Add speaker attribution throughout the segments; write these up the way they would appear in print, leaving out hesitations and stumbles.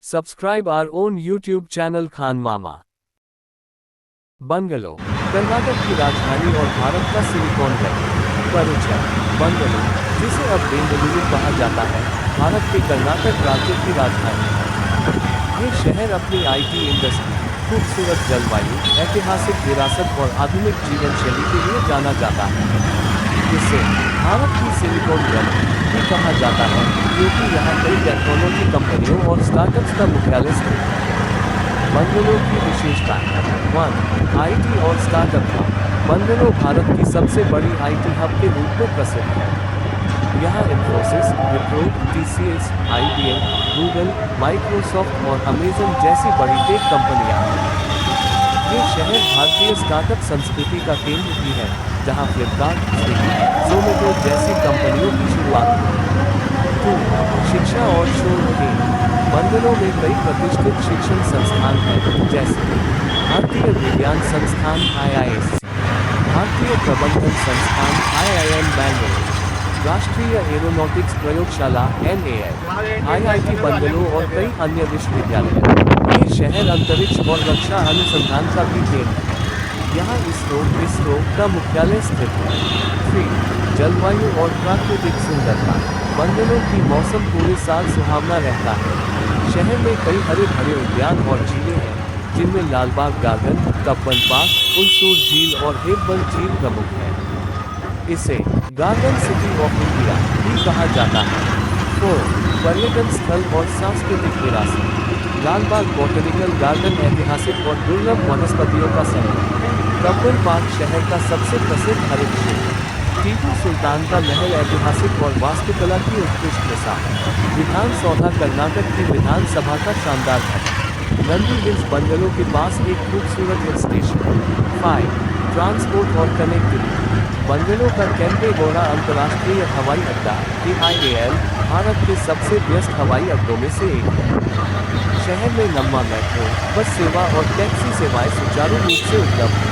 Speaker 1: Subscribe our own YouTube channel Khan mama. Bungalow, Karnataka की राजधानी और भारत का सिलिकॉन वैली। परिचय। बंगलो, जिसे अब बेंगलुरु कहा जाता है, भारत के कर्नाटक राज्य की राजधानी है। ये शहर अपनी आईटी इंडस्ट्री, खूबसूरत जलवायु, ऐतिहासिक विरासत और आधुनिक जीवन शैली के लिए जाना जाता है। इसे भारत की सिलिकॉन वैली भी कहा जाता है, क्योंकि यहाँ कई टेक्नोलॉजी कंपनियों और स्टार्टअप्स का मुख्यालय स्थित है। बंगलो की विशेषताएं। 1. आईटी और स्टार्टअप हब। बंगलो भारत की सबसे बड़ी आईटी हब के रूप में प्रसिद्ध है। यहाँ Infosys, Wipro, TCS, IBM, Google, Microsoft और अमेजन जैसी बड़ी टेक कंपनियां हैं। ये शहर भारतीय स्टार्टअप संस्कृति का केंद्र भी है, जहां फ्लिपकार्ट, स्विगी, जोमेटो जैसी कंपनियों की शुरुआत हुई। 2. शिक्षा और शोध केंद्र। बंगलो में कई प्रतिष्ठित शिक्षण संस्थान हैं, जैसे भारतीय विज्ञान संस्थान (IISc), भारतीय प्रबंधन संस्थान (IIM बैंगलोर), राष्ट्रीय एरोनॉटिक्स प्रयोगशाला (NAL), IIT बंगलो और कई अन्य विश्वविद्यालय। ये शहर अंतरिक्ष और रक्षा अनुसंधान का भी केंद्र है। यहाँ इसरो का मुख्यालय स्थित है। 3. जलवायु और प्राकृतिक सुंदरता। बंगलो की मौसम पूरे साल सुहावना रहता है। शहर में कई हरे भरे उद्यान और झीलें हैं, जिनमें लालबाग गार्डन, कब्बन पार्क, उलसूर झील और हेब्बन झील प्रमुख है। इसे गार्डन सिटी ऑफ इंडिया भी कहा जाता है। 4. पर्यटन स्थल और सांस्कृतिक विरासत। लालबाग बॉटनिकल गार्डन ऐतिहासिक और दुर्लभ वनस्पतियों का संग्रह। कब्बन पार्क शहर का सबसे प्रसिद्ध हरित क्षेत्र। टीपू सुल्तान का महल ऐतिहासिक और वास्तुकला की उत्कृष्ट मिसाल। विधान सौधा कर्नाटक की विधानसभा का शानदार भवन। नंदी हिल्स बंगलो के पास एक खूबसूरत हिल स्टेशन। 5. ट्रांसपोर्ट और कनेक्टिविटी। बंगलो का केम्पेगौड़ा अंतर्राष्ट्रीय हवाई अड्डा (KIAL) भारत के सबसे व्यस्त हवाई अड्डों में से एक है। शहर में लंबा मेट्रो, बस सेवा और टैक्सी सेवाएं सुचारू रूप से उपलब्ध हैं।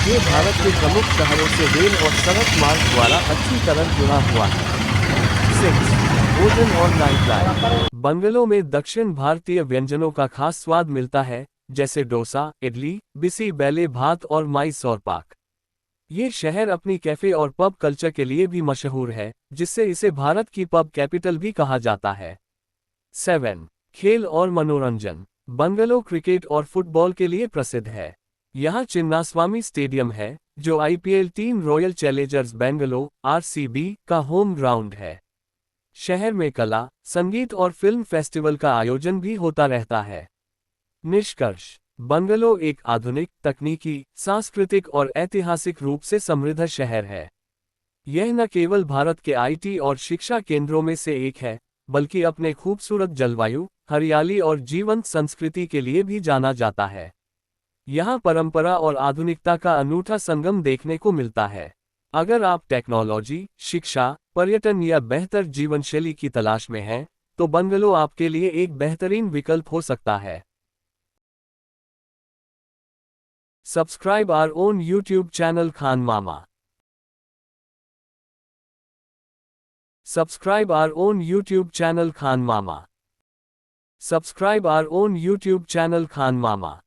Speaker 1: ये भारत के प्रमुख शहरों से रेल और सड़क मार्ग द्वारा अच्छी तरह जुड़ा हुआ है। 6. भोजन और नाइट लाइफ। बंगलो में दक्षिण भारतीय व्यंजनों का खास स्वाद मिलता है, जैसे डोसा, इडली, बिसी बेले भात और माइसोर पाक। ये शहर अपनी कैफे और पब कल्चर के लिए भी मशहूर है, जिससे इसे भारत की पब कैपिटल भी कहा जाता है। 7. खेल और मनोरंजन। बंगलो क्रिकेट और फुटबॉल के लिए प्रसिद्ध है। यहाँ चिन्नास्वामी स्टेडियम है, जो IPL team royal Challengers bungalow (RCB) का होम ग्राउंड है। शहर में कला, संगीत और फिल्म फेस्टिवल का आयोजन भी होता रहता है। निष्कर्ष। बंगलो एक आधुनिक, तकनीकी, सांस्कृतिक और ऐतिहासिक रूप से समृद्ध शहर है। यह न केवल भारत के आईटी और शिक्षा केंद्रों में से एक है, बल्कि अपने खूबसूरत जलवायु, हरियाली और जीवंत संस्कृति के लिए भी जाना जाता है। यहाँ परंपरा और आधुनिकता का अनूठा संगम देखने को मिलता है। अगर आप टेक्नोलॉजी, शिक्षा, पर्यटन या बेहतर जीवनशैली की तलाश में हैं, तो बंगलो आपके लिए एक बेहतरीन विकल्प हो सकता है। Subscribe our own YouTube channel Khan mama. Subscribe our own YouTube channel Khan mama. Subscribe our own YouTube channel Khan mama.